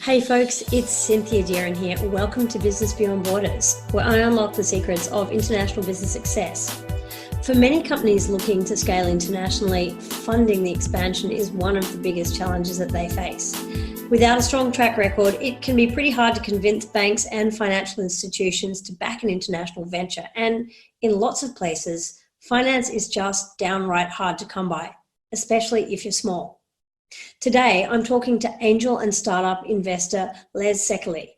Hey folks, it's Cynthia Deering here. Welcome to Business Beyond Borders, where I unlock the secrets of international business success. For many companies looking to scale internationally, funding the expansion is one of the biggest challenges that they face. Without a strong track record, it can be pretty hard to convince banks and financial institutions to back an international venture. And in lots of places, finance is just downright hard to come by, especially if you're small. Today, I'm talking to angel and startup investor Les Szekely.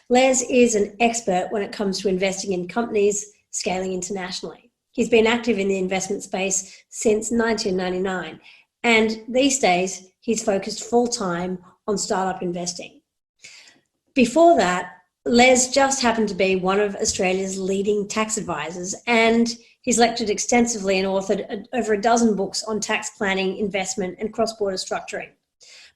Les is an expert when it comes to investing in companies scaling internationally. He's been active in the investment space since 1999, and these days he's focused full-time on startup investing. Before that, Les just happened to be one of Australia's leading tax advisors, and he's lectured extensively and authored over a dozen books on tax planning, investment, and cross-border structuring.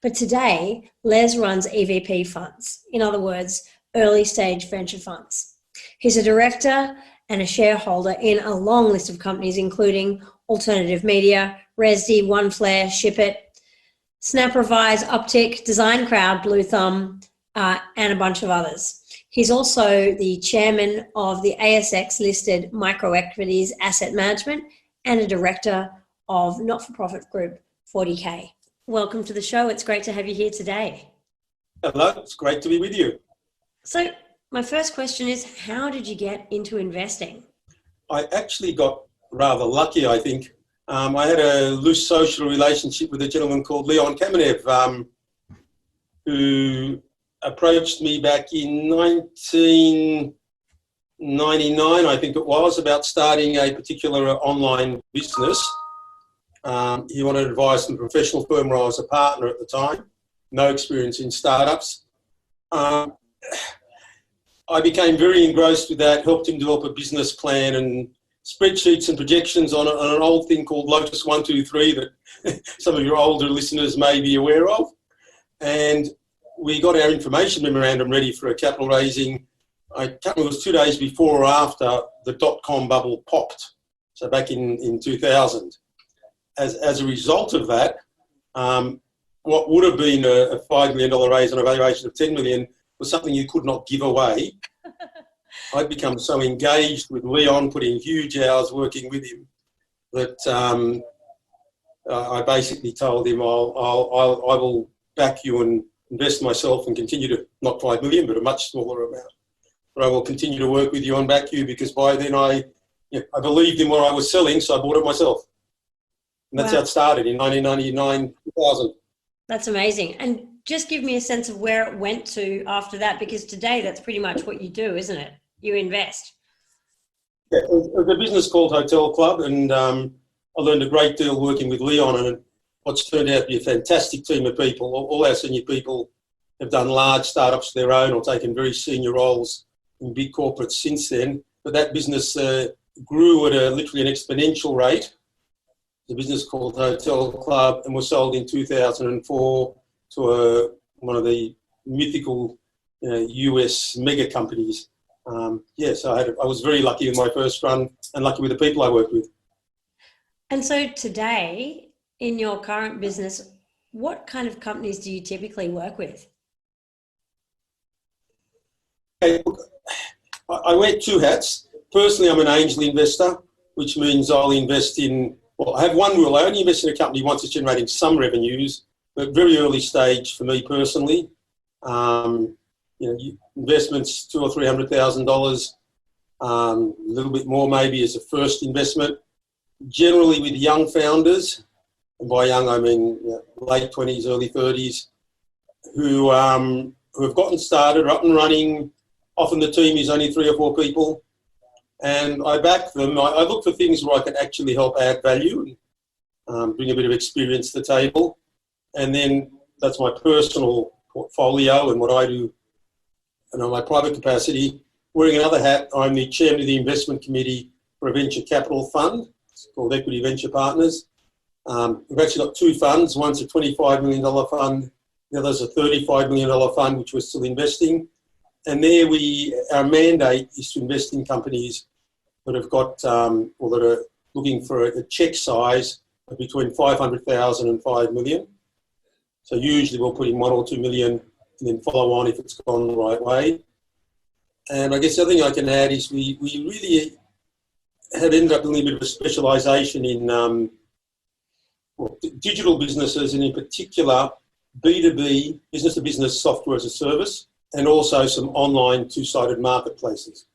But today, Les runs EVP funds, in other words, early stage venture funds. He's a director and a shareholder in a long list of companies, including Alternative Media, Resdy, OneFlare, ShipIt, Snap Revise, Uptick, Design Crowd, Blue Thumb, and a bunch of others. He's also the chairman of the ASX-listed Microequities Asset Management and a director of not-for-profit group 40K. Welcome to the show. It's great to have you here today. Hello, it's great to be with you. So my first question is, how did you get into investing? I actually got rather lucky, I think. I had a loose social relationship with a gentleman called Leon Kamenev, who approached me back in 1999, I think it was, about starting a particular online business. He wanted advice from a professional firm where I was a partner at the time, no experience in startups. I became very engrossed with that, helped him develop a business plan and spreadsheets and projections on an old thing called Lotus 123 that some of your older listeners may be aware of. And we got our information memorandum ready for a capital raising. I can't remember, it was 2 days before or after the dot-com bubble popped, so back in 2000. As a result of that, what would have been a $5 million raise on a valuation of $10 million was something you could not give away. I'd become so engaged with Leon, putting huge hours working with him, that I basically told him, I will back you and invest myself and continue to, not 5 million, but a much smaller amount. But I will continue to work with you and back you, because by then I believed in what I was selling, so I bought it myself. And that's how it started in 1999, 2000. That's amazing. And just give me a sense of where it went to after that, because today that's pretty much what you do, isn't it? You invest. Yeah, it was a business called Hotel Club, and I learned a great deal working with Leon, and what's turned out to be a fantastic team of people. All our senior people have done large startups of their own or taken very senior roles in big corporates since then. But that business grew at literally an exponential rate. The business called Hotel Club, and was sold in 2004 to one of the mythical US mega companies. So I was very lucky with my first run and lucky with the people I worked with. And so today, in your current business, what kind of companies do you typically work with? Hey, look, I wear two hats. Personally, I'm an angel investor, which means I'll invest in, I have one rule. I only invest in a company once it's generating some revenues, but very early stage for me personally. Investments $200,000 or $300,000, a little bit more maybe as a first investment. Generally with young founders, and by young I mean late 20s, early 30s, who have gotten started, are up and running. Often the team is only 3 or 4 people. And I back them. I look for things where I can actually help add value and bring a bit of experience to the table. And then that's my personal portfolio and what I do in my private capacity. Wearing another hat, I'm the chairman of the investment committee for a venture capital fund. It's called Equity Venture Partners. We've actually got 2 funds. One's a $25 million fund. The other's a $35 million fund, which we're still investing. And there our mandate is to invest in companies that have got, or that are looking for a check size of between 500,000 and 5 million. So usually we'll put in 1 or 2 million and then follow on if it's gone the right way. And I guess the other thing I can add is we really had ended up doing a bit of a specialisation in digital businesses, and in particular B2B, business-to-business software as a service, and also some online two-sided marketplaces.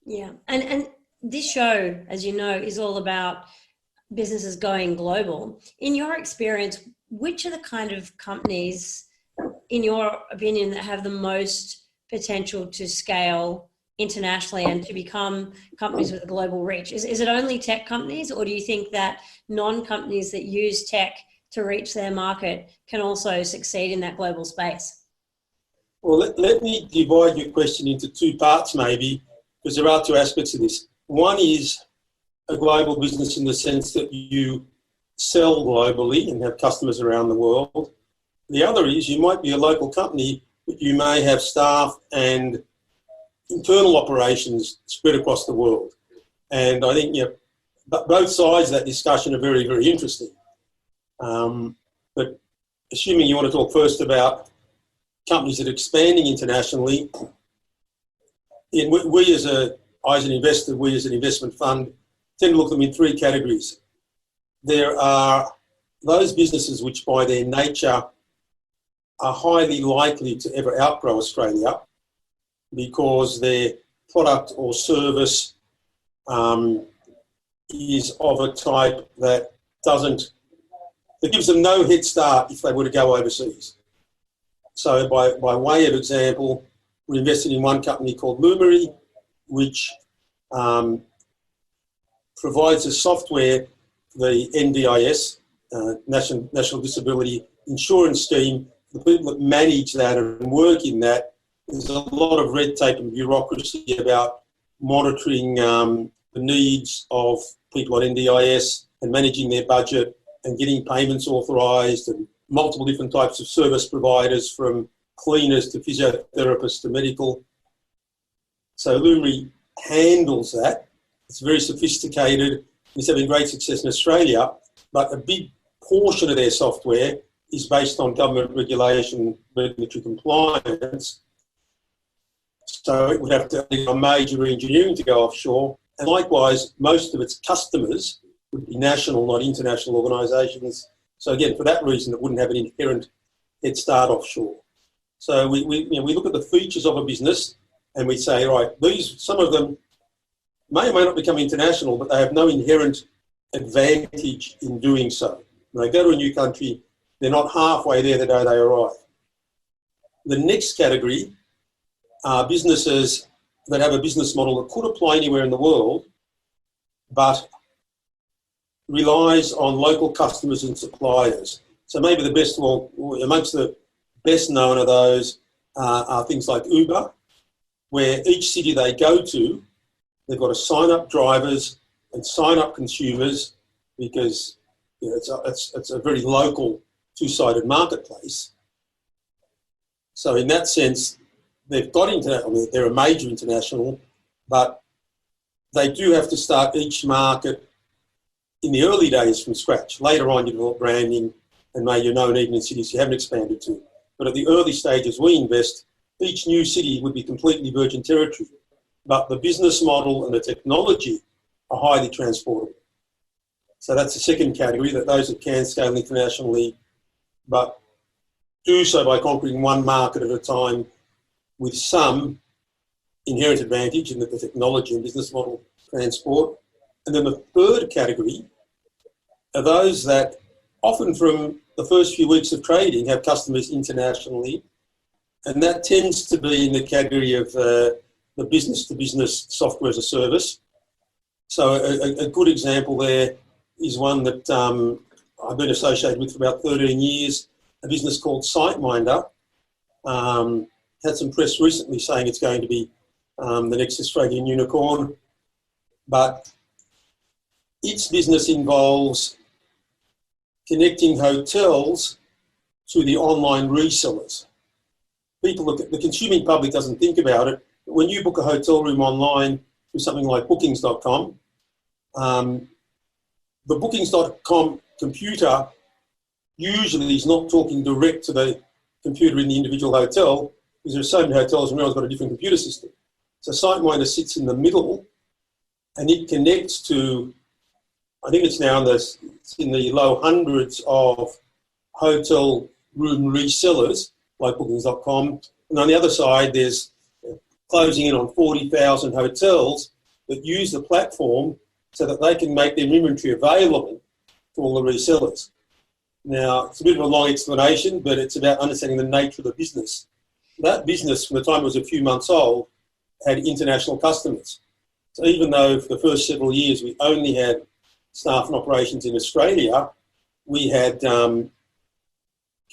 Yeah. And this show, as you know, is all about businesses going global. In your experience, which are the kind of companies, in your opinion, that have the most potential to scale internationally and to become companies with a global reach? Is it only tech companies, or do you think that non-companies that use tech to reach their market can also succeed in that global space? Well, let me divide your question into two parts maybe, because there are two aspects of this. One is a global business in the sense that you sell globally and have customers around the world. The other is you might be a local company, but you may have staff and internal operations spread across the world. And I think both sides of that discussion are very, very interesting. But assuming you want to talk first about companies that are expanding internationally, we as an investor, we as an investment fund, tend to look at them in three categories. There are those businesses which by their nature are highly likely to ever outgrow Australia because their product or service is of a type that gives them no head start if they were to go overseas. So by way of example, we invested in one company called Lumery, which provides a software, the NDIS, National Disability Insurance Scheme. The people that manage that and work in that, there's a lot of red tape and bureaucracy about monitoring the needs of people on NDIS and managing their budget and getting payments authorised, and multiple different types of service providers, from cleaners to physiotherapists to medical. So Lumery handles that. It's very sophisticated. It's having great success in Australia, but a big portion of their software is based on government regulation, regulatory compliance. So it would have to be a major engineering to go offshore. And likewise, most of its customers would be national, not international organisations. So again, for that reason, it wouldn't have an inherent head start offshore. So we look at the features of a business and we say, right, some of them may or may not become international, but they have no inherent advantage in doing so. When they go to a new country, they're not halfway there the day they arrive. The next category are businesses that have a business model that could apply anywhere in the world, but relies on local customers and suppliers. So maybe amongst the best known of those are things like Uber, where each city they go to, they've got to sign up drivers and sign up consumers, because it's a very local two-sided marketplace. So in that sense, they've got they're a major international, but they do have to start each market in the early days from scratch. Later on, you develop branding and you're known even in cities you haven't expanded to. But at the early stages we invest, each new city would be completely virgin territory. But the business model and the technology are highly transportable. So that's the second category, that those that can scale internationally, but do so by conquering one market at a time with some inherent advantage in the technology and business model transport. And then the third category are those that often from the first few weeks of trading have customers internationally, and that tends to be in the category of the business-to-business software as a service. So a good example there is one that I've been associated with for about 13 years, a business called SiteMinder. Had some press recently saying it's going to be the next Australian unicorn, but its business involves connecting hotels to the online resellers. The consuming public doesn't think about it, but when you book a hotel room online through something like bookings.com, the bookings.com computer usually is not talking direct to the computer in the individual hotel, because there are so many hotels and everyone's got a different computer system. So SiteMinder sits in the middle, and it connects to, I think it's now it's in the low hundreds of hotel room resellers, like bookings.com. And on the other side, there's closing in on 40,000 hotels that use the platform so that they can make their inventory available to all the resellers. Now, it's a bit of a long explanation, but it's about understanding the nature of the business. That business, from the time it was a few months old, had international customers. So even though for the first several years we only had staff and operations in Australia, we had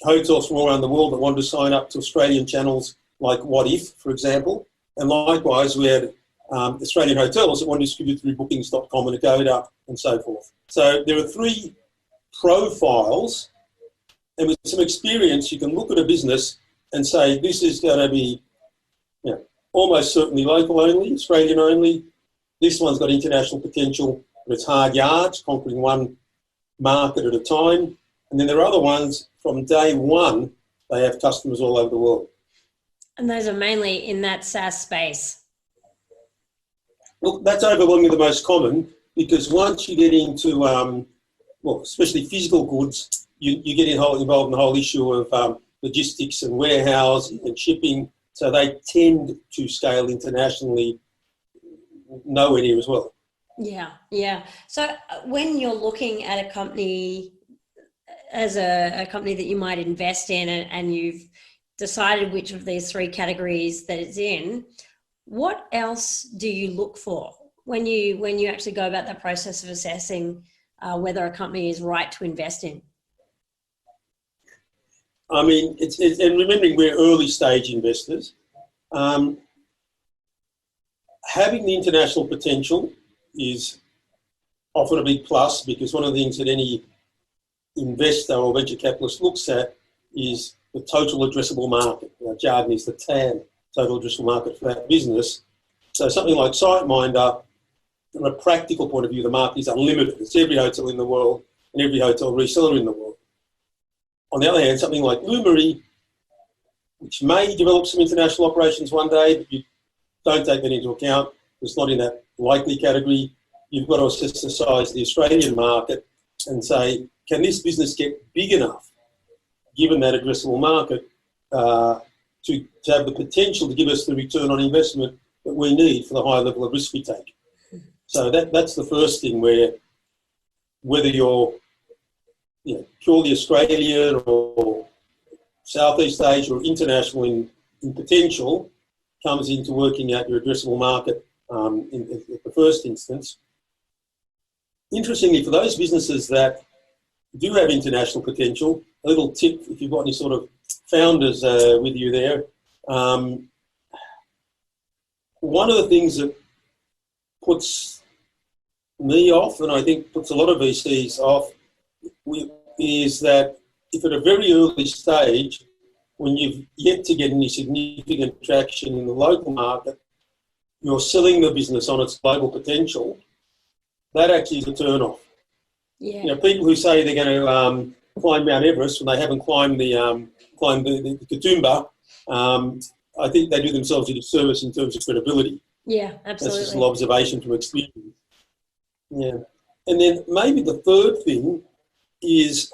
hotels from all around the world that wanted to sign up to Australian channels like What If, for example. And likewise, we had Australian hotels that wanted to distribute through bookings.com and Agoda and so forth. So there are three profiles, and with some experience, you can look at a business and say, this is going to be almost certainly local only, Australian only. This one's got international potential, but it's hard yards, conquering one market at a time. And then there are other ones, from day one, they have customers all over the world. And those are mainly in that SaaS space. Look, that's overwhelmingly the most common, because once you get into, especially physical goods, you get involved in the whole issue of logistics and warehousing and shipping. So they tend to scale internationally nowhere near as well. Yeah. So when you're looking at a company as a company that you might invest in, and you've decided which of these three categories that it's in, what else do you look for when you actually go about that process of assessing whether a company is right to invest in? I mean, and remembering we're early stage investors, having the international potential is often a big plus, because one of the things that any investor or venture capitalist looks at is the total addressable market. Jargon is the TAM, total addressable market for that business. So something like SiteMinder, from a practical point of view, the market is unlimited. It's every hotel in the world and every hotel reseller in the world. On the other hand, something like Lumery, which may develop some international operations one day, but you don't take that into account. It's not in that likely category. You've got to assess the size of the Australian market and say, can this business get big enough, given that addressable market, to have the potential to give us the return on investment that we need for the high level of risk we take? So that's the first thing, where whether you're purely Australian or Southeast Asia or international in potential, comes into working out your addressable market in the first instance. Interestingly, for those businesses that do have international potential, a little tip, if you've got any sort of founders with you there, one of the things that puts me off, and I think puts a lot of VCs off, is that if at a very early stage, when you've yet to get any significant traction in the local market, you're selling the business on its global potential, that actually is a turn-off. Yeah. People who say they're going to climb Mount Everest when they haven't climbed the Katoomba, I think they do themselves a disservice in terms of credibility. Yeah, absolutely. That's just an observation from experience. Yeah. And then maybe the third thing is,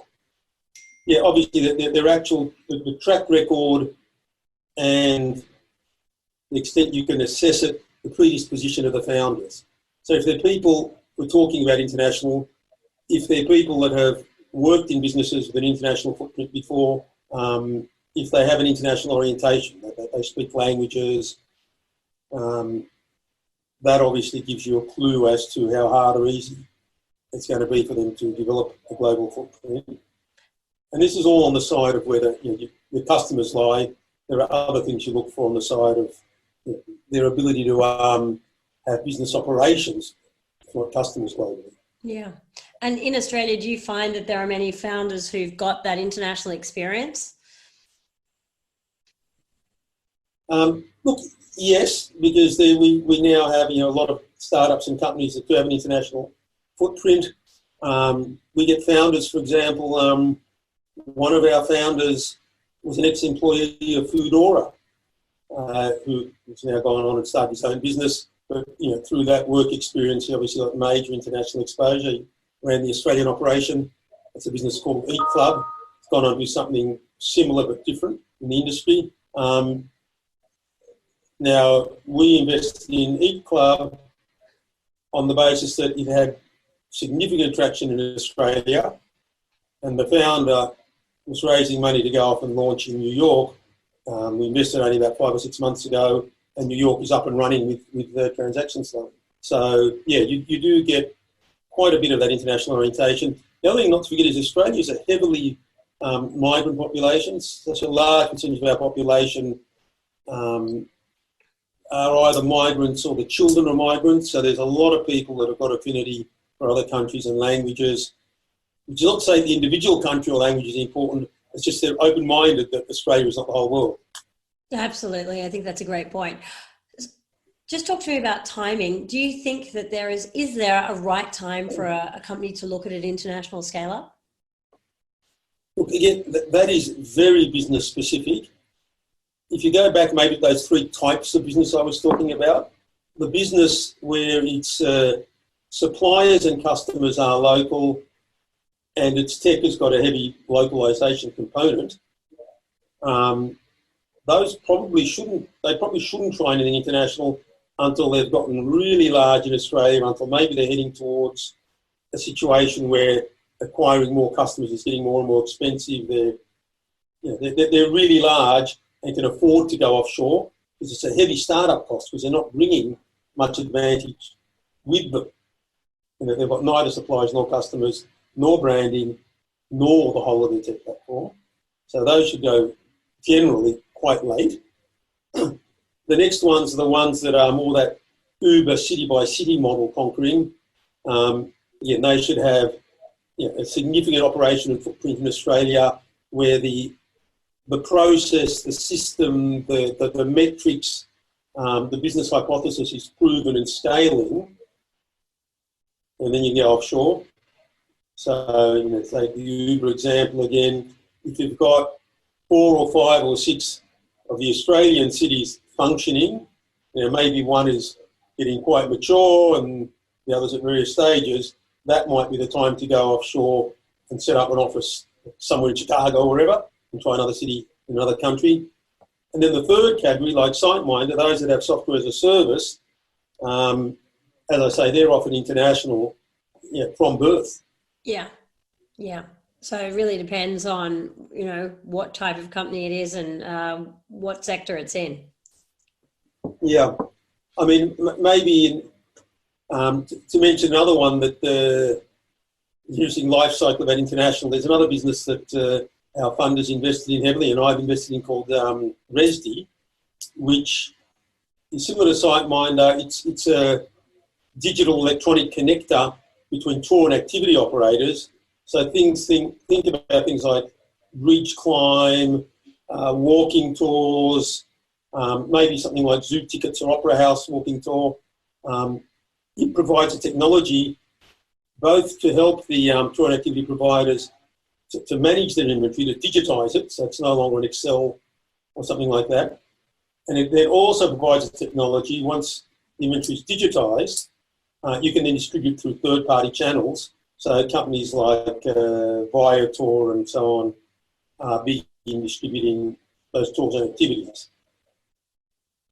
obviously the track record and the extent you can assess it, the predisposition of the founders. So if they're people, we're talking about international, if they're people that have worked in businesses with an international footprint before, if they have an international orientation, they speak languages, that obviously gives you a clue as to how hard or easy it's going to be for them to develop a global footprint. And this is all on the side of where your customers lie. There are other things you look for on the side of their ability to have business operations for customers globally. Yeah. And in Australia, do you find that there are many founders who've got that international experience? Look, yes, because we now have a lot of startups and companies that do have an international footprint. We get founders, for example, one of our founders was an ex-employee of Foodora, who has now gone on and started his own business. But through that work experience, he obviously got major international exposure. He ran the Australian operation. It's a business called Eat Club. It's gone on to do something similar but different in the industry. Now, we invested in Eat Club on the basis that it had significant traction in Australia, and the founder was raising money to go off and launch in New York. We invested only about 5 or 6 months ago, and New York is up and running with the transactions line. So, yeah, you do get quite a bit of that international orientation. The other thing not to forget is Australia is a heavily migrant population. Such a large percentage of our population are either migrants or the children of migrants. So there's a lot of people that have got affinity for other countries and languages. Which is not to say the individual country or language is important. It's just they're open-minded that Australia is not the whole world. Absolutely. I think that's a great point. Just talk to me about timing. Do you think that is there a right time for a company to look at an international scale-up? Look, again, that is very business specific. If you go back maybe to those 3 types of business I was talking about, the business where its suppliers and customers are local and its tech has got a heavy localization component, those probably shouldn't try anything international until they've gotten really large in Australia, until maybe they're heading towards a situation where acquiring more customers is getting more and more expensive. They're really large and can afford to go offshore because it's a heavy startup cost because they're not bringing much advantage with them. They've got neither suppliers nor customers, nor branding, nor the whole of their tech platform. So those should go generally quite late. The next ones are the ones that are more that Uber city-by-city model conquering. They should have a significant operation and footprint in Australia where the process, the system, the metrics, the business hypothesis is proven and scaling, and then you can go offshore. So, take the Uber example again. If you've got 4 or 5 or 6 of the Australian cities functioning, maybe one is getting quite mature and the others at various stages, that might be the time to go offshore and set up an office somewhere in Chicago or wherever and try another city in another country. And then the third category, like SiteMind, are those that have software as a service. As I say, they're often international from birth. Yeah. So it really depends on, what type of company it is and what sector it's in. Yeah. I mean, maybe to mention another one that using life cycle about international, there's another business that our fund has invested in heavily and I've invested in called Resdi, which is similar to SiteMinder. It's a digital electronic connector between tour and activity operators. So think about things like ridge climb, walking tours, maybe something like zoo tickets or opera house walking tour. It provides a technology both to help the tour and activity providers to manage their inventory, to digitise it, so it's no longer an Excel or something like that. And it then also provides a technology, once the inventory is digitised, you can then distribute through third-party channels. So companies like Viator and so on are big in distributing those tours and activities.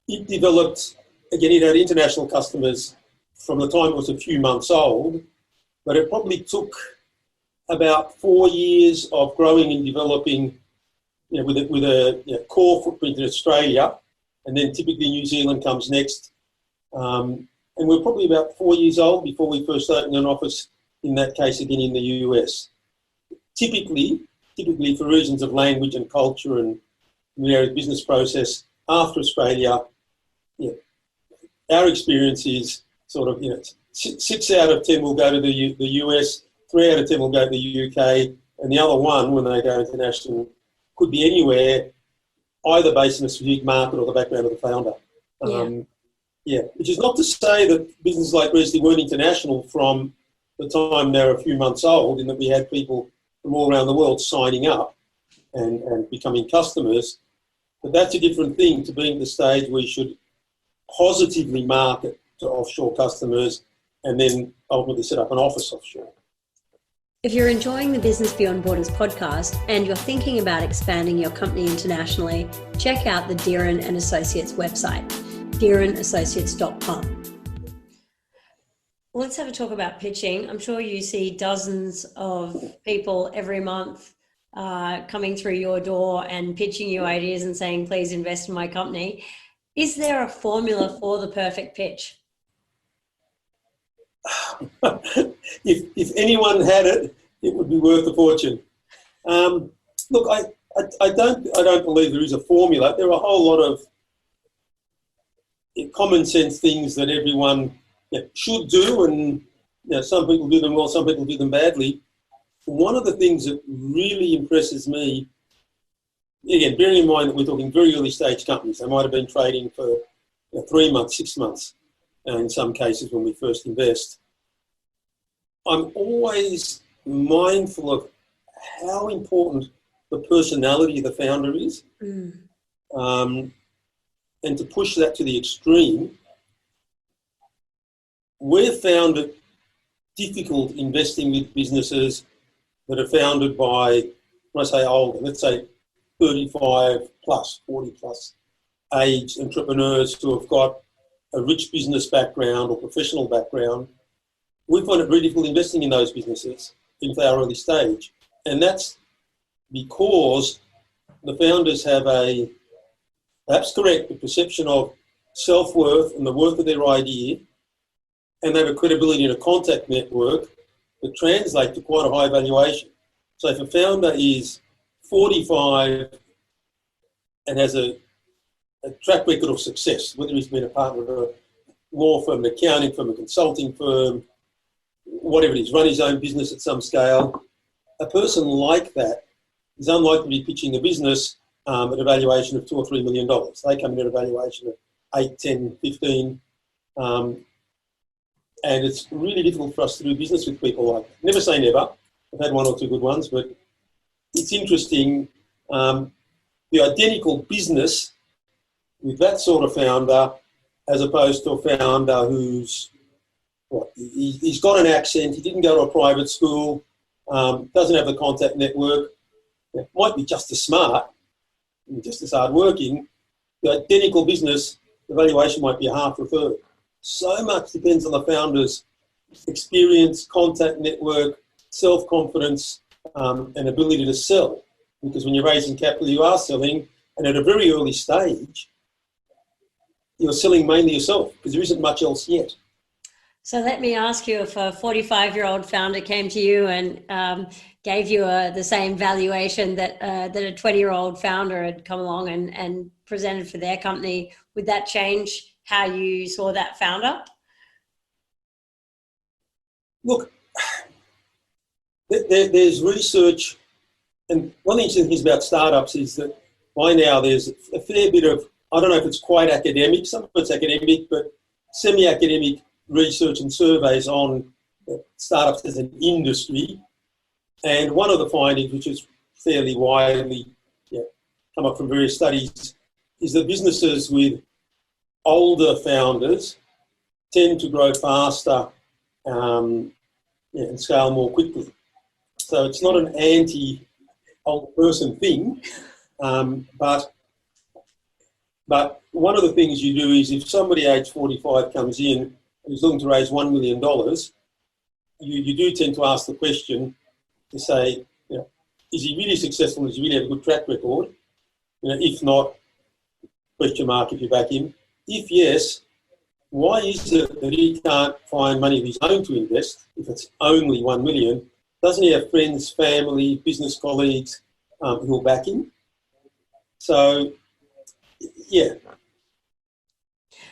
It developed, again, it had international customers from the time it was a few months old, but it probably took about 4 years of growing and developing, with a core footprint in Australia, and then typically New Zealand comes next. And we're probably about 4 years old before we first opened an office, in that case again in the US. Typically for reasons of language and culture and business process, after Australia, our experience is sort of, 6 out of 10 will go to the US, 3 out of 10 will go to the UK, and the other one, when they go international, could be anywhere, either based on a specific market or the background of the founder. Which is not to say that businesses like Resdi weren't international from the time they were a few months old, in that we had people from all around the world signing up and becoming customers. But that's a different thing to being at the stage where you should positively market to offshore customers and then ultimately set up an office offshore. If you're enjoying the Business Beyond Borders podcast and you're thinking about expanding your company internationally, check out the Deeren and Associates website, deerenassociates.com. Let's have a talk about pitching. I'm sure you see dozens of people every month coming through your door and pitching you ideas and saying, please invest in my company. Is there a formula for the perfect pitch? If anyone had it, it would be worth a fortune. Look, I don't believe there is a formula. There are a whole lot of common sense things that everyone should do, and some people do them well, some people do them badly. One of the things that really impresses me, again, bearing in mind that we're talking very early stage companies, they might have been trading for 3 months, 6 months, in some cases when we first invest. I'm always mindful of how important the personality of the founder is. And to push that to the extreme, we've found it difficult investing with businesses that are founded by, when I say older, let's say 35 plus, 40 plus age entrepreneurs who have got a rich business background or professional background. We find it very difficult investing in those businesses in our early stage. And that's because the founders have a, perhaps correct, the perception of self-worth and the worth of their idea, and they have a credibility and a contact network that translate to quite a high valuation. So if a founder is 45 and has a track record of success, whether he's been a partner of a law firm, an accounting firm, a consulting firm, whatever it is, run his own business at some scale, a person like that is unlikely to be pitching a business at a valuation of $2 or $3 million. They come in at a valuation of 8, 10, 15. And it's really difficult for us to do business with people like that. Never say never. I've had 1 or 2 good ones, but it's interesting. The identical business with that sort of founder as opposed to a founder who's, he's got an accent, he didn't go to a private school, doesn't have the contact network, might be just as smart, just as hardworking. The identical business, the valuation might be a half or a third. So much depends on the founder's experience, contact network, self-confidence, and ability to sell. Because when you're raising capital, you are selling, and at a very early stage, you're selling mainly yourself because there isn't much else yet. So let me ask you, if a 45-year-old founder came to you and gave you the same valuation that a 20-year-old founder had come along and presented for their company, would that change how you saw that founder? Look, there's research, and one interesting thing about startups is that by now there's a fair bit of, I don't know if it's quite academic, some of it's academic, but semi-academic research and surveys on startups as an industry. And one of the findings, which is fairly widely come up from various studies, is that businesses with older founders tend to grow faster and scale more quickly. So it's not an anti-old person thing, but one of the things you do is if somebody age 45 comes in and is looking to raise $1 million, you do tend to ask the question to say, is he really successful? Does he really have a good track record? If not, question mark if you back him. If yes, why is it that he can't find money of his own to invest if it's only 1 million? Doesn't he have friends, family, business colleagues who will back him? So, yeah,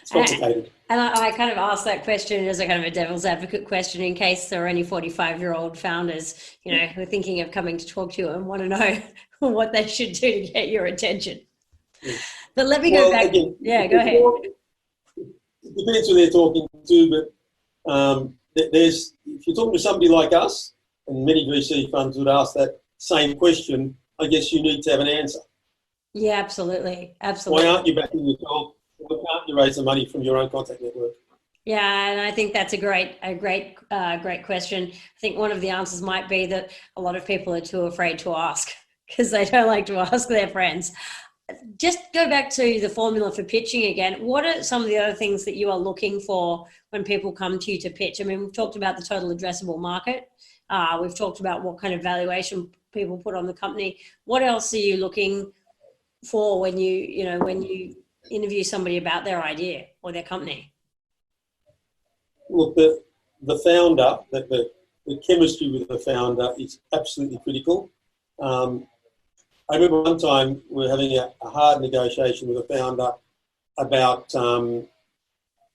it's complicated. And I kind of asked that question as a kind of a devil's advocate question in case there are any 45-year-old founders, who are thinking of coming to talk to you and want to know what they should do to get your attention. Yeah. But let me go back. Again, go ahead. It depends who they're talking to, but if you're talking to somebody like us, and many VC funds would ask that same question, I guess you need to have an answer. Yeah, absolutely. Absolutely. Why aren't you backing yourself? Why can't you raise the money from your own contact network? Yeah, and I think that's a great question. I think one of the answers might be that a lot of people are too afraid to ask because they don't like to ask their friends. Just go back to the formula for pitching again. What are some of the other things that you are looking for when people come to you to pitch? I mean, we've talked about the total addressable market. We've talked about what kind of valuation people put on the company. What else are you looking for when you interview somebody about their idea or their company? Look, the founder, the chemistry with the founder is absolutely critical. I remember one time we were having a hard negotiation with a founder about the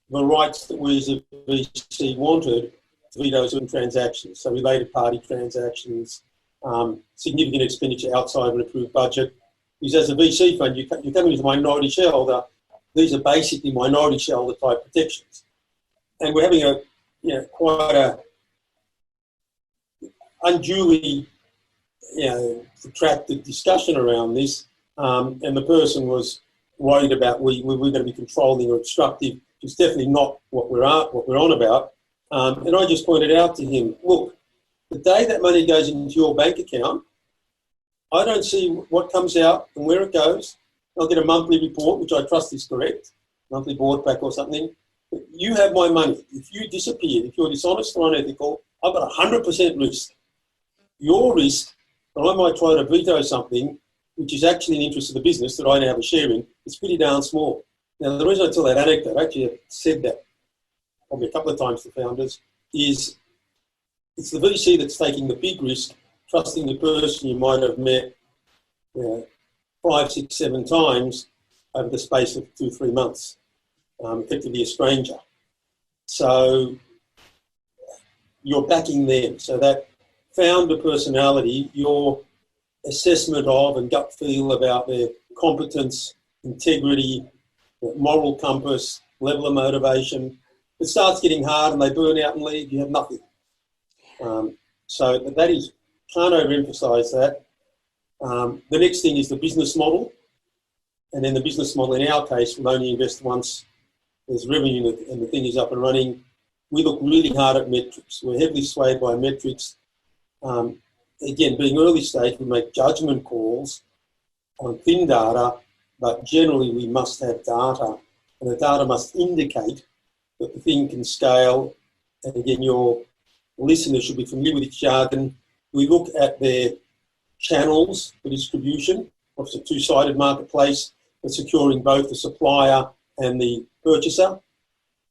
rights that we as a VC wanted to veto certain transactions, so related party transactions, significant expenditure outside an approved budget. Because as a VC fund, you come in as a minority shareholder, these are basically minority shareholder type protections. And we're having quite a unduly protracted discussion around this, and the person was worried about we're going to be controlling or obstructive. It's definitely not what we're on about. And I just pointed out to him, look, the day that money goes into your bank account, I don't see what comes out and where it goes. I'll get a monthly report, which I trust is correct, monthly board pack or something. But you have my money. If you disappear, if you're dishonest or unethical, I've got 100% risk. Your risk that I might try to veto something which is actually in the interest of the business that I now have a share in, is pretty darn small. Now, the reason I tell that anecdote, I actually have said that probably a couple of times to founders, is it's the VC that's taking the big risk, trusting the person you might have met 5, 6, 7 times over the space of 2 or 3 months, effectively a stranger. So you're backing them. So that founder personality, your assessment of and gut feel about their competence, integrity, moral compass, level of motivation. It starts getting hard and they burn out and leave, you have nothing. So that is, can't overemphasize that. The next thing is the business model. And then the business model, in our case, will only invest once there's revenue and the thing is up and running. We look really hard at metrics. We're heavily swayed by metrics. Again, being early stage, we make judgment calls on thin data, but generally we must have data, and the data must indicate that the thing can scale. And again, your listeners should be familiar with this jargon. We look at their channels for distribution. It's a two-sided marketplace, but securing both the supplier and the purchaser.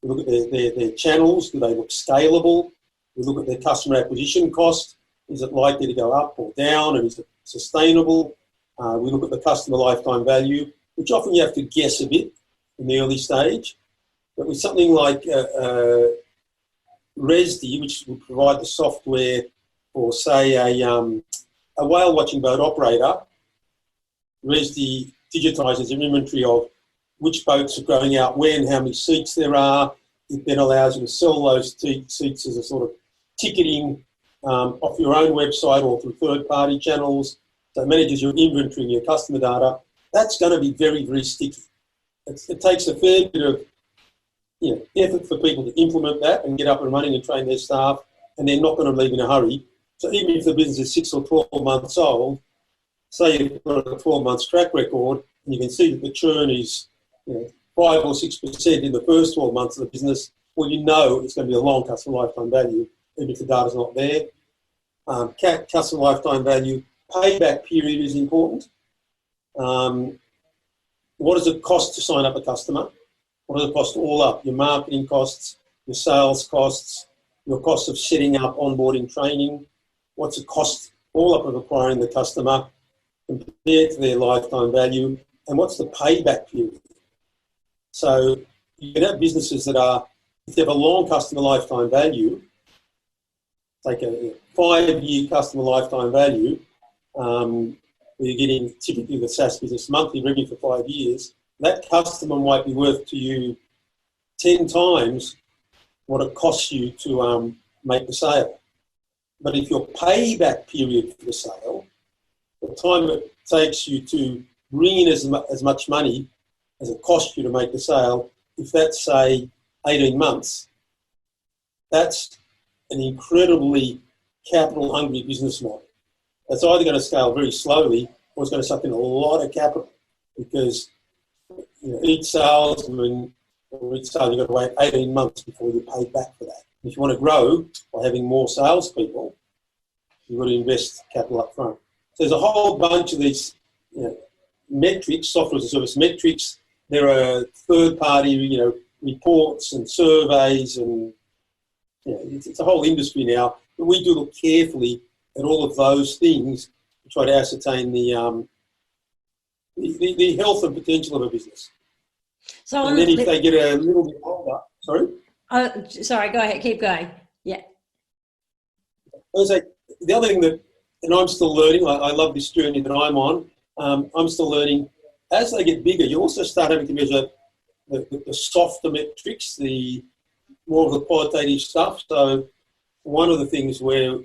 We look at their channels. Do they look scalable? We look at their customer acquisition cost. Is it likely to go up or down, and is it sustainable? We look at the customer lifetime value, which often you have to guess a bit in the early stage. But with something like ResD, which will provide the software for, say, a whale watching boat operator, ResD digitises an inventory of which boats are going out when, how many seats there are. It then allows you to sell those seats as a sort of ticketing off your own website or through third-party channels. So it manages your inventory and your customer data. That's going to be very, very sticky. It takes a fair bit of effort for people to implement that and get up and running and train their staff, and they're not going to leave in a hurry. So even if the business is 6 or 12 months old, say you've got a 12-month track record, and you can see that the churn is 5 or 6% in the first 12 months of the business, well, you know it's going to be a long customer lifetime value, even if the data's not there. Customer lifetime value, payback period is important. What does it cost to sign up a customer? What does it cost all up? Your marketing costs, your sales costs, your cost of setting up onboarding training. What's the cost all up of acquiring the customer compared to their lifetime value? And what's the payback period? So you can have businesses that are, if they have a long customer lifetime value, take a 5-year customer lifetime value, where you're getting typically the SaaS business monthly revenue for 5 years, that customer might be worth to you 10 times what it costs you to make the sale. But if your payback period for the sale the time it takes you to bring in as much money as it costs you to make the sale, if that's, say, 18 months, that's an incredibly capital-hungry business model. It's either going to scale very slowly or it's going to suck in a lot of capital, because each salesman or each sale, you've got to wait 18 months before you're paid back for that. If you want to grow by having more salespeople, you've got to invest capital up front. So there's a whole bunch of these metrics, software as a service metrics. There are third-party, reports and surveys, and it's a whole industry now. But we do look carefully at all of those things to try to ascertain the health and potential of a business. So and then if they get a little bit older, sorry? Sorry, go ahead, keep going. Yeah. I was say, the other thing that, and I'm still learning, I love this journey that I'm on, I'm still learning, as they get bigger, you also start having to measure the softer metrics, the more of the qualitative stuff. So one of the things where,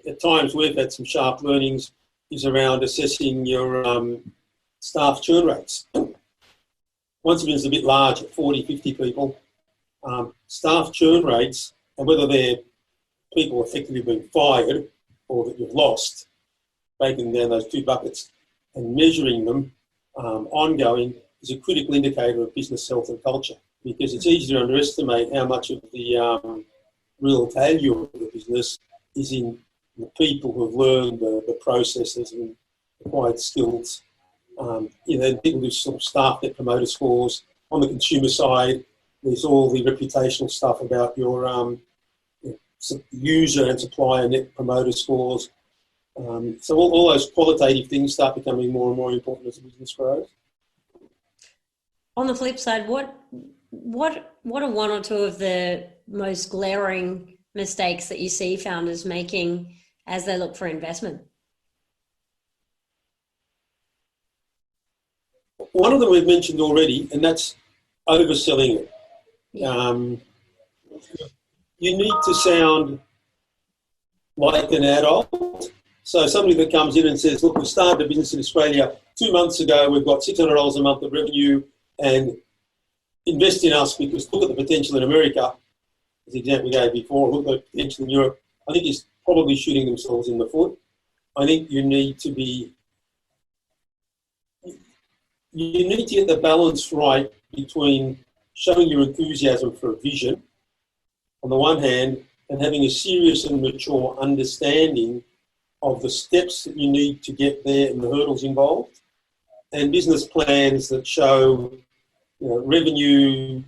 at times we've had some sharp learnings is around assessing your staff churn rates. Once it's a bit large, at 40, 50 people, staff churn rates, and whether they're people effectively being fired or that you've lost, breaking down those two buckets and measuring them ongoing is a critical indicator of business health and culture, because it's easy to underestimate how much of the real value of the business is in the people who have learned the processes and acquired skills. And people who sort of staff net promoter scores. On the consumer side, there's all the reputational stuff about your user and supplier net promoter scores. So all those qualitative things start becoming more and more important as the business grows. On the flip side, what are one or two of the most glaring mistakes that you see founders making as they look for investment? One of them we've mentioned already, and that's overselling it. Yeah. You need to sound like an adult. So somebody that comes in and says, look, we started a business in Australia 2 months ago, we've got $600 a month of revenue, and invest in us because look at the potential in America, as the example we gave before, look at the potential in Europe, I think is probably shooting themselves in the foot. I think you need to get the balance right between showing your enthusiasm for a vision on the one hand and having a serious and mature understanding of the steps that you need to get there and the hurdles involved, and business plans that show revenue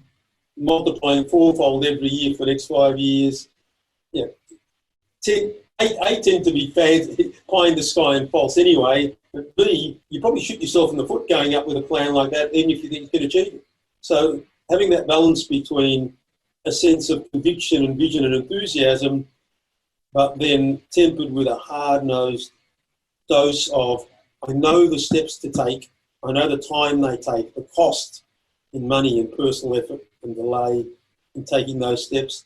multiplying fourfold every year for the next 5 years. A tend to be pie in the sky and false anyway, but B, you probably shoot yourself in the foot going up with a plan like that, even if you think you can achieve it. So having that balance between a sense of conviction and vision and enthusiasm, but then tempered with a hard-nosed dose of, I know the steps to take, I know the time they take, the cost in money and personal effort and delay in taking those steps.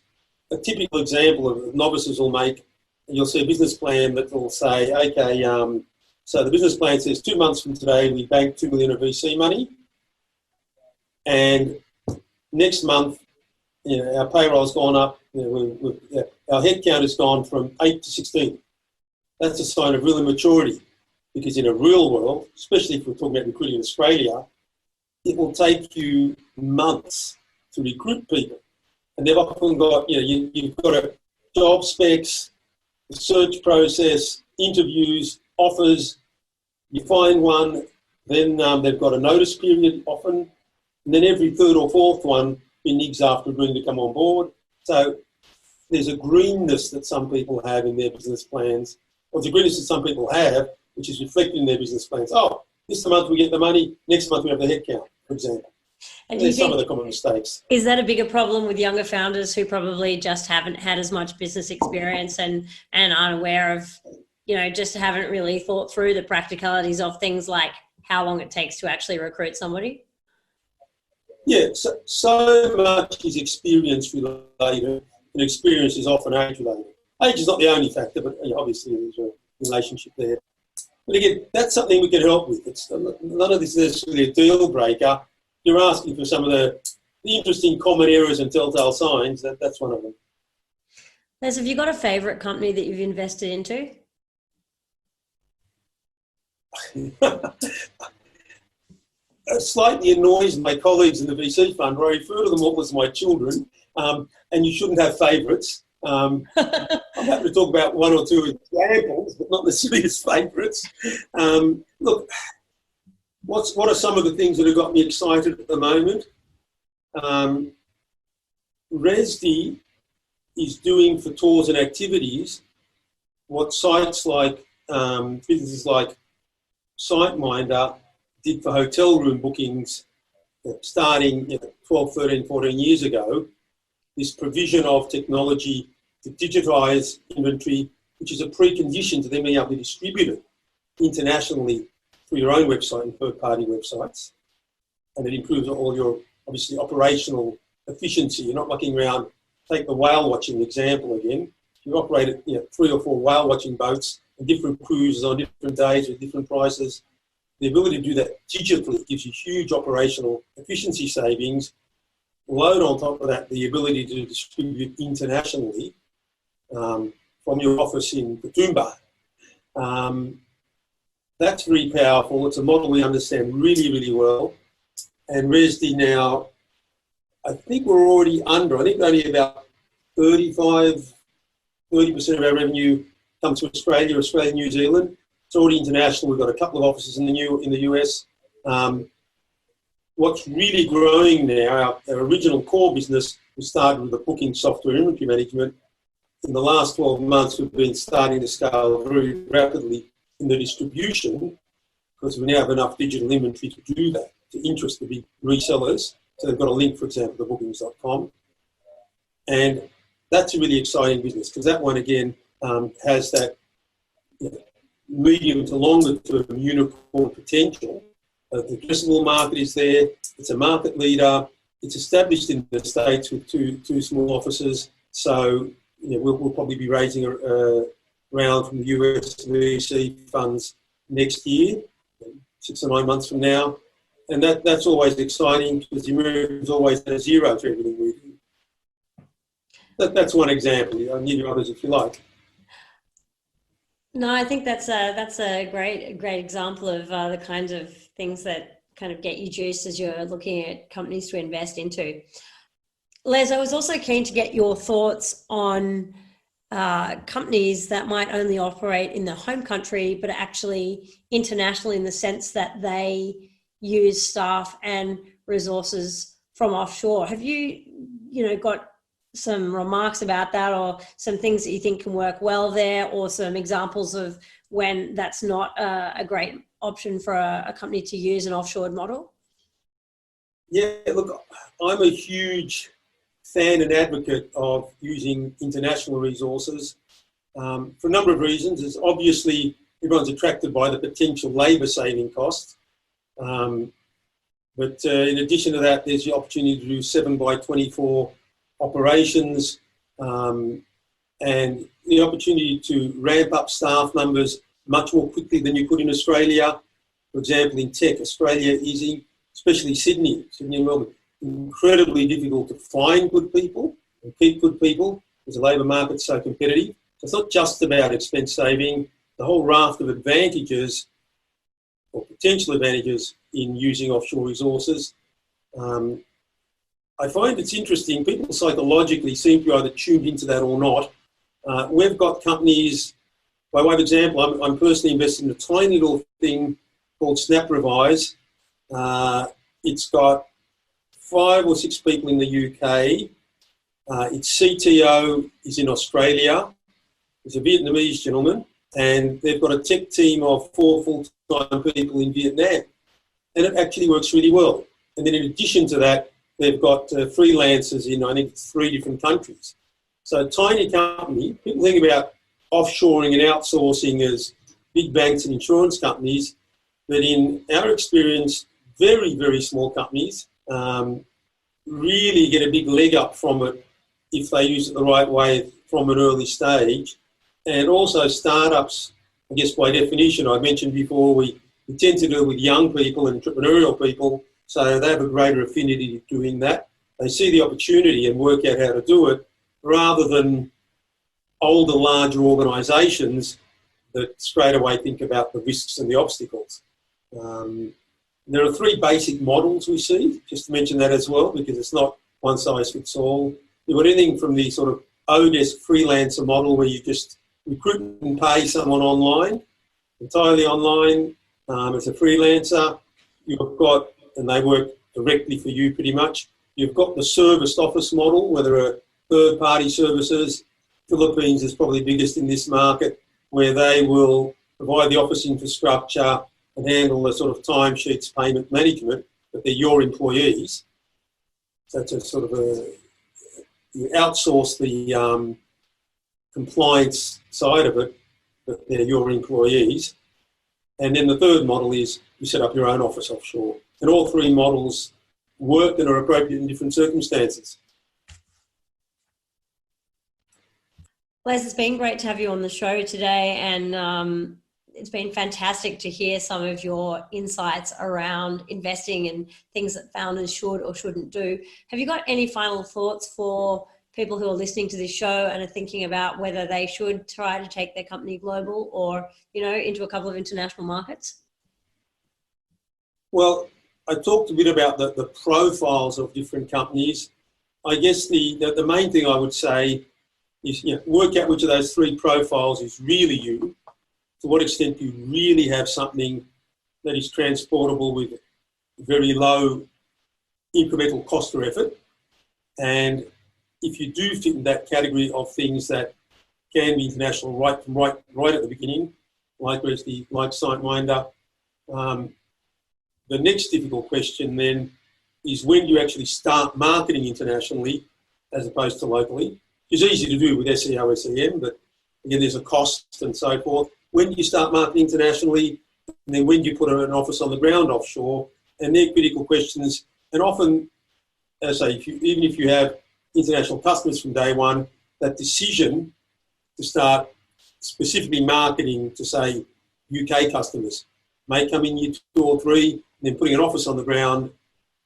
A typical example of novices will make, you'll see a business plan that will say, okay, so the business plan says 2 months from today we bank $2 million of VC money, and next month our payroll's gone up, our headcount has gone from 8 to 16. That's a sign of real immaturity, because in a real world, especially if we're talking about recruiting in Australia, it will take you months to recruit people. And they've often got, you've got a job specs, the search process, interviews, offers. You find one, then they've got a notice period often, and then every third or fourth one nigs after agreeing to come on board. So there's a greenness that some people have in their business plans, or the greenness that some people have, which is reflected in their business plans. Oh, this month we get the money, next month we have the headcount, for example. And there's some of the common mistakes. Is that a bigger problem with younger founders who probably just haven't had as much business experience and aren't aware of, just haven't really thought through the practicalities of things like how long it takes to actually recruit somebody? Yeah, so much is experience related, and experience is often age related. Age is not the only factor, but obviously there's a relationship there. But again, that's something we can help with. It's none of this is necessarily a deal breaker. You're asking for some of the interesting common errors and telltale signs. That's one of them. Les, have you got a favourite company that you've invested into? It slightly annoys my colleagues in the VC fund where I refer to them all as my children, and you shouldn't have favourites. I'm happy to talk about one or two examples, but not necessarily as favourites. Look, what are some of the things that have got me excited at the moment? RESD is doing for tours and activities what sites like businesses like SiteMinder did for hotel room bookings starting 12, 13, 14 years ago. This provision of technology to digitise inventory, which is a precondition to them being able to distribute it internationally through your own website and third-party websites. And it improves all your, obviously, operational efficiency. You're not mucking around. Take the whale watching example again. You operate at 3 or 4 whale watching boats and different cruises on different days with different prices. The ability to do that digitally gives you huge operational efficiency savings. Load on top of that the ability to distribute internationally from your office in Katoomba. That's very powerful. It's a model we understand really, really well. And RESD now, I think we're already under. I think only about 30% of our revenue comes from Australia, New Zealand. It's already international. We've got a couple of offices in the US. What's really growing now, our original core business, we started with the booking software inventory management. In the last 12 months, we've been starting to scale very rapidly in the distribution because we now have enough digital inventory to do that, to interest the big resellers. So they've got a link, for example, to bookings.com. And that's a really exciting business because that one, again, has that medium to longer term unicorn potential. The addressable market is there. It's a market leader. It's established in the States with two small offices. So we'll probably be raising a round from the US VC funds next year, 6 or 9 months from now. And that's always exciting because the Americans always had a zero to everything we do. That's one example. I'll give you others if you like. No, I think that's a great example of the kinds of things that kind of get you juiced as you're looking at companies to invest into. Les, I was also keen to get your thoughts on companies that might only operate in the home country, but actually international in the sense that they use staff and resources from offshore. Have you got some remarks about that, or some things that you think can work well there, or some examples of when that's not a great option for a company to use an offshored model? Yeah, look, I'm a huge fan and advocate of using international resources for a number of reasons. It's obviously everyone's attracted by the potential labour saving costs. But in addition to that, there's the opportunity to do 7x24 operations and the opportunity to ramp up staff numbers much more quickly than you could in Australia. For example, in tech, Australia is, especially Sydney and Melbourne, incredibly difficult to find good people and keep good people because the labour market's so competitive. So it's not just about expense saving, the whole raft of advantages or potential advantages in using offshore resources. I find it's interesting, people psychologically seem to be either tuned into that or not. We've got companies, by way of example, I'm personally invested in a tiny little thing called SnapRevise. It's got 5 or 6 people in the UK. Its CTO is in Australia. He's a Vietnamese gentleman, and they've got a tech team of 4 full-time people in Vietnam. And it actually works really well. And then in addition to that, they've got freelancers in, I think, 3 different countries. So a tiny company, people think about offshoring and outsourcing as big banks and insurance companies, but in our experience, very, very small companies really get a big leg up from it if they use it the right way from an early stage. And also startups I guess by definition, I mentioned before, we tend to deal with young people and entrepreneurial people, so they have a greater affinity to doing that. They see the opportunity and work out how to do it, rather than older, larger organisations that straight away think about the risks and the obstacles. There are three basic models we see, just to mention that as well, because it's not one size fits all. You've got anything from the sort of Odesk freelancer model where you just recruit and pay someone online, entirely online, as a freelancer. You've got, and they work directly for you pretty much. You've got the serviced office model, where there are third-party services. Philippines is probably biggest in this market, where they will provide the office infrastructure and handle the sort of timesheets, payment management, but they're your employees. So it's a sort of you outsource the compliance side of it, but they're your employees. And then the third model is you set up your own office offshore. And all three models work and are appropriate in different circumstances. Les, it's been great to have you on the show today, and it's been fantastic to hear some of your insights around investing and things that founders should or shouldn't do. Have you got any final thoughts for people who are listening to this show and are thinking about whether they should try to take their company global or, into a couple of international markets? Well, I talked a bit about the profiles of different companies. I guess the main thing I would say is, work out which of those three profiles is really you, to what extent you really have something that is transportable with very low incremental cost or effort. And if you do fit in that category of things that can be international right at the beginning, like Wesley, like SiteMinder, the next difficult question then is, when do you actually start marketing internationally as opposed to locally? It's easy to do with SEO, SEM, but again, there's a cost and so forth. When do you start marketing internationally? And then when do you put an office on the ground offshore? And they're critical questions. And often, as I say, even if you have international customers from day one, that decision to start specifically marketing to, say, UK customers may come in year 2 or 3, and then putting an office on the ground,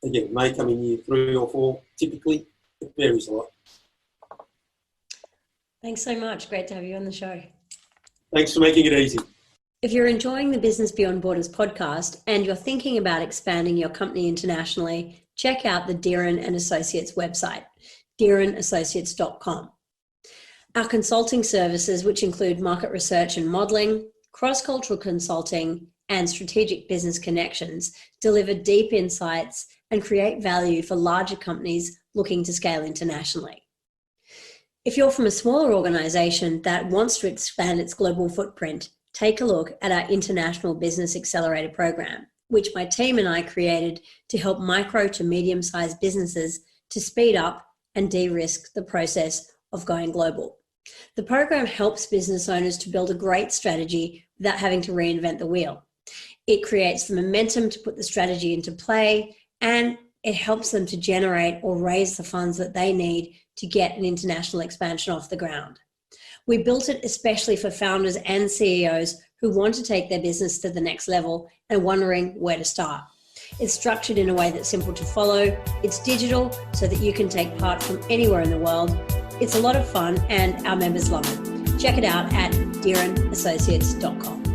again, may come in year 3 or 4, typically. It varies a lot. Thanks so much. Great to have you on the show. Thanks for making it easy. If you're enjoying the Business Beyond Borders podcast and you're thinking about expanding your company internationally, check out the Deeren & Associates website, deerenassociates.com. Our consulting services, which include market research and modelling, cross-cultural consulting, and strategic business connections, deliver deep insights and create value for larger companies looking to scale internationally. If you're from a smaller organisation that wants to expand its global footprint, take a look at our International Business Accelerator program, which my team and I created to help micro to medium-sized businesses to speed up and de-risk the process of going global. The program helps business owners to build a great strategy without having to reinvent the wheel. It creates the momentum to put the strategy into play, and it helps them to generate or raise the funds that they need to get an international expansion off the ground. We built it especially for founders and CEOs who want to take their business to the next level and wondering where to start. It's structured in a way that's simple to follow. It's digital so that you can take part from anywhere in the world. It's a lot of fun and our members love it. Check it out at deerenassociates.com.